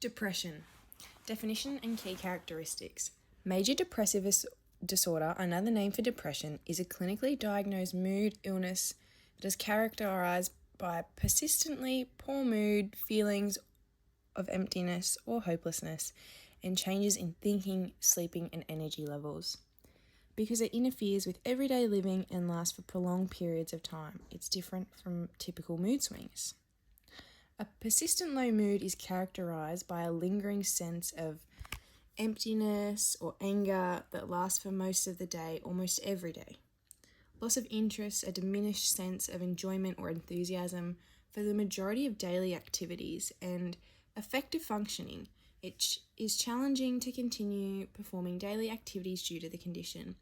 Depression. Definition and key characteristics. Major depressive disorder, another name for depression, is a clinically diagnosed mood illness that is characterized by persistently poor mood, feelings of emptiness or hopelessness, and changes in thinking, sleeping, and energy levels. Because it interferes with everyday living and lasts for prolonged periods of time, it's different from typical mood swings. A persistent low mood is characterized by a lingering sense of emptiness or anger that lasts for most of the day, almost every day. Loss of interest, a diminished sense of enjoyment or enthusiasm for the majority of daily activities, and effective functioning. It is challenging to continue performing daily activities due to the condition.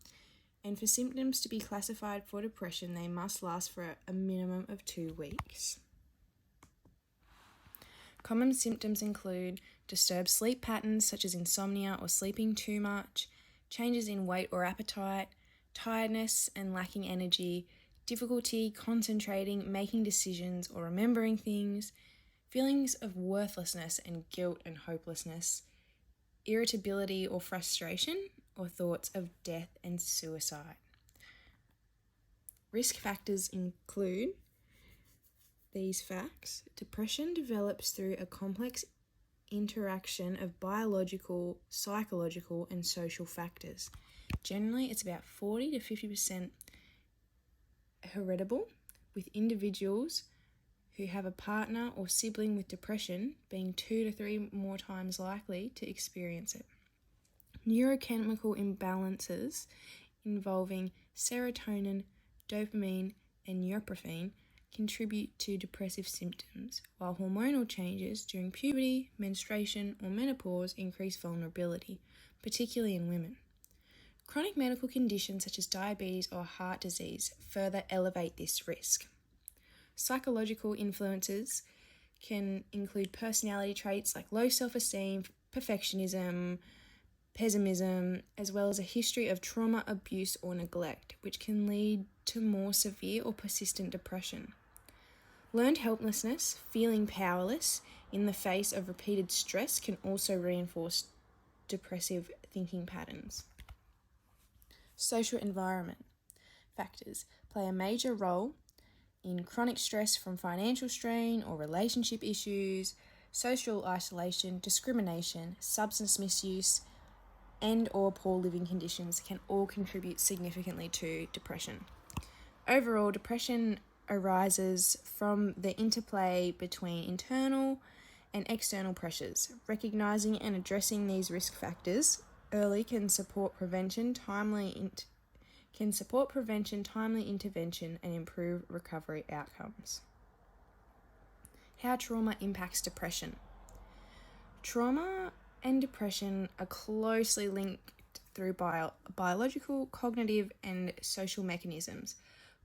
And for symptoms to be classified for depression, they must last for a minimum of 2 weeks. Common symptoms include disturbed sleep patterns such as insomnia or sleeping too much, changes in weight or appetite, tiredness and lacking energy, difficulty concentrating, making decisions or remembering things, feelings of worthlessness and guilt and hopelessness, irritability or frustration, or thoughts of death and suicide. Risk factors include these facts. Depression develops through a complex interaction of biological, psychological, and social factors. Generally, it's about 40 to 50% heritable, with individuals who have a partner or sibling with depression being 2 to 3 more times likely to experience it. Neurochemical imbalances involving serotonin, dopamine, and norepinephrine contribute to depressive symptoms, while hormonal changes during puberty, menstruation, or menopause increase vulnerability, particularly in women. Chronic medical conditions such as diabetes or heart disease further elevate this risk. Psychological influences can include personality traits like low self-esteem, perfectionism, pessimism, as well as a history of trauma, abuse, or neglect, which can lead to more severe or persistent depression. Learned helplessness, feeling powerless in the face of repeated stress, can also reinforce depressive thinking patterns. Social environment factors play a major role in chronic stress from financial strain or relationship issues, social isolation, discrimination, substance misuse, and or poor living conditions can all contribute significantly to depression. Overall, depression arises from the interplay between internal and external pressures. Recognizing and addressing these risk factors early can support prevention, timely intervention, and improve recovery outcomes. How trauma impacts depression. Trauma and depression are closely linked through biological, cognitive, and social mechanisms.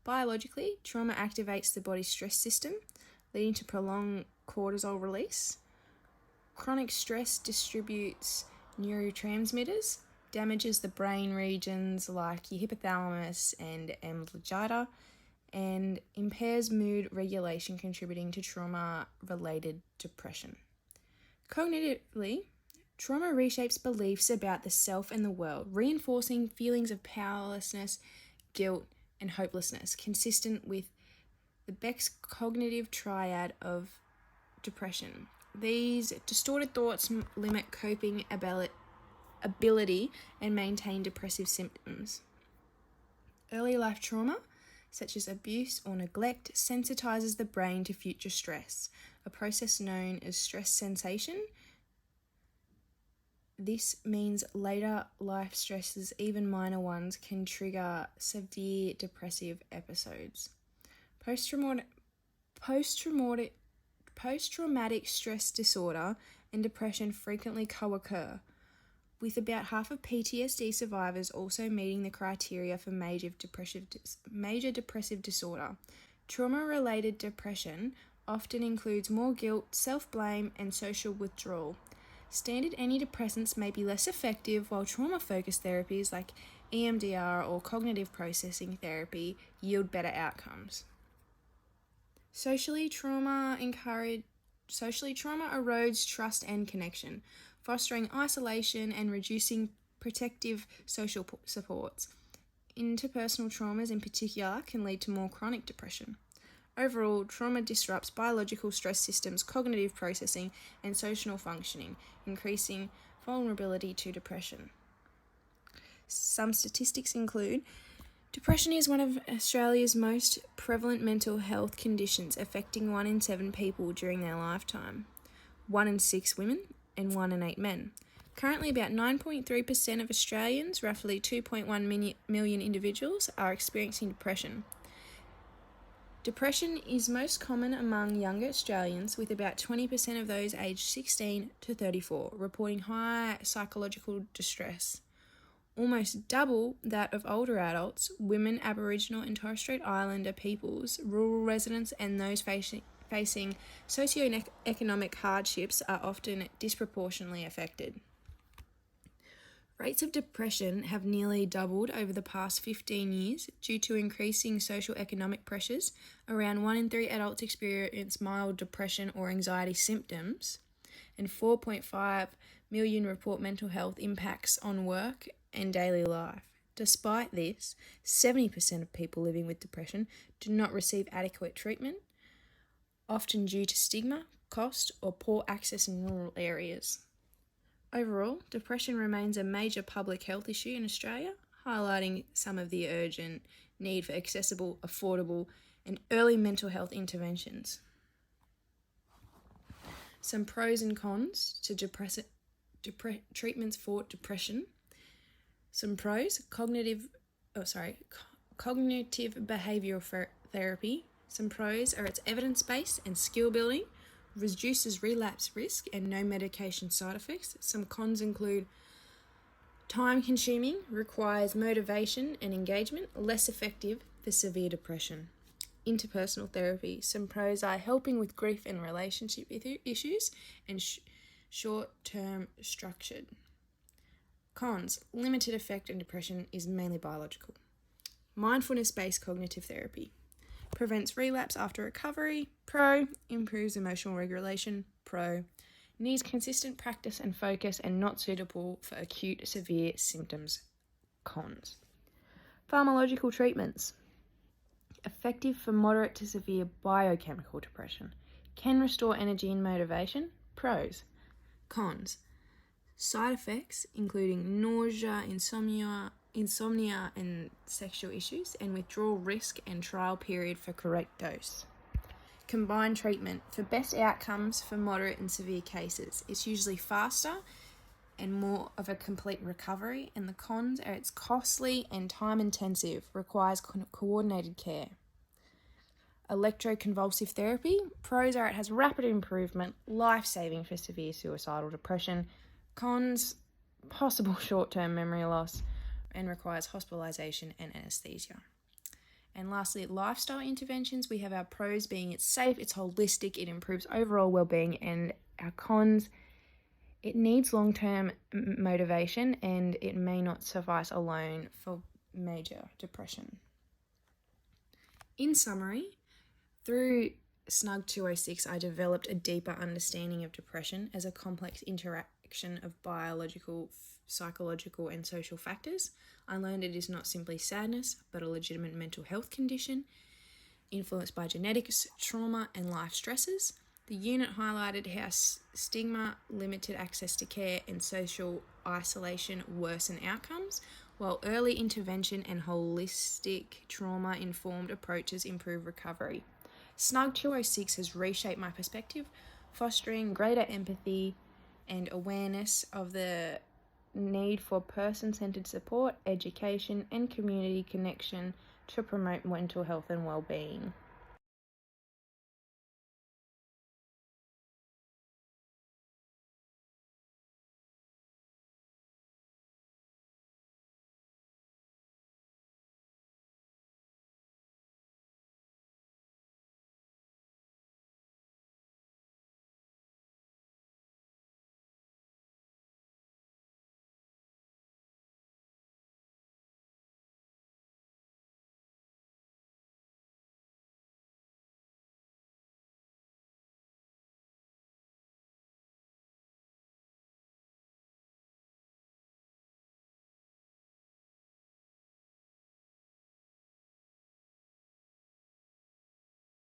Biologically, trauma activates the body's stress system, leading to prolonged cortisol release. Chronic stress distributes neurotransmitters, damages the brain regions like your hypothalamus and amygdala, and impairs mood regulation, contributing to trauma-related depression. Cognitively, trauma reshapes beliefs about the self and the world, reinforcing feelings of powerlessness, guilt, and hopelessness, consistent with the Beck's cognitive triad of depression. These distorted thoughts limit coping ability and maintain depressive symptoms. Early life trauma, such as abuse or neglect, sensitizes the brain to future stress, a process known as stress sensation. This means later life stresses, even minor ones, can trigger severe depressive episodes. Post-traumatic stress disorder and depression frequently co-occur, with about half of PTSD survivors also meeting the criteria for major depressive disorder. Trauma-related depression often includes more guilt, self-blame, and social withdrawal. Standard antidepressants may be less effective, while trauma-focused therapies like EMDR or cognitive processing therapy yield better outcomes. Socially, trauma Socially, trauma erodes trust and connection, fostering isolation and reducing protective social supports. Interpersonal traumas in particular can lead to more chronic depression. Overall, trauma disrupts biological stress systems, cognitive processing, and social functioning, increasing vulnerability to depression. Some statistics include depression is one of Australia's most prevalent mental health conditions, affecting 1 in 7 people during their lifetime, 1 in 6 women, and 1 in 8 men. Currently, about 9.3% of Australians, roughly 2.1 million individuals, are experiencing depression. Depression is most common among younger Australians, with about 20% of those aged 16 to 34 reporting high psychological distress. Almost double that of older adults, women, Aboriginal and Torres Strait Islander peoples, rural residents and those facing socio-economic hardships are often disproportionately affected. Rates of depression have nearly doubled over the past 15 years due to increasing socio-economic pressures. Around 1 in 3 adults experience mild depression or anxiety symptoms, and 4.5 million report mental health impacts on work and daily life. Despite this, 70% of people living with depression do not receive adequate treatment, often due to stigma, cost, or poor access in rural areas. Overall, depression remains a major public health issue in Australia, highlighting some of the urgent need for accessible, affordable, and early mental health interventions. Some pros and cons to treatments for depression. Some pros: cognitive behavioural therapy. Some pros are its evidence-based and skill building, reduces relapse risk and no medication side effects. Some cons include time-consuming, requires motivation and engagement, less effective for severe depression. Interpersonal therapy. Some pros are helping with grief and relationship issues and short-term structured. Cons: limited effect in depression is mainly biological. Mindfulness-based cognitive therapy. Prevents relapse after recovery. Pro: improves emotional regulation. Pro: needs consistent practice and focus and not suitable for acute severe symptoms. Cons: pharmacological treatments. Effective for moderate to severe biochemical depression. Can restore energy and motivation. Pros. Cons: side effects including nausea, insomnia and sexual issues, and withdrawal risk and trial period for correct dose. Combined treatment. For best outcomes for moderate and severe cases, it's usually faster and more of a complete recovery, and the cons are it's costly and time intensive, requires coordinated care. Electroconvulsive therapy. Pros are it has rapid improvement, life-saving for severe suicidal depression. Cons: possible short-term memory loss and requires hospitalisation and anaesthesia. And lastly, lifestyle interventions. We have our pros being it's safe, it's holistic, it improves overall well-being, and our cons: it needs long-term motivation and it may not suffice alone for major depression. In summary, through SNUG206, I developed a deeper understanding of depression as a complex interaction of biological, psychological, and social factors. I learned it is not simply sadness, but a legitimate mental health condition influenced by genetics, trauma, and life stresses. The unit highlighted how stigma, limited access to care, and social isolation worsen outcomes, while early intervention and holistic trauma-informed approaches improve recovery. SNUG206 has reshaped my perspective, fostering greater empathy and awareness of the need for person-centered support, education, and community connection to promote mental health and well-being.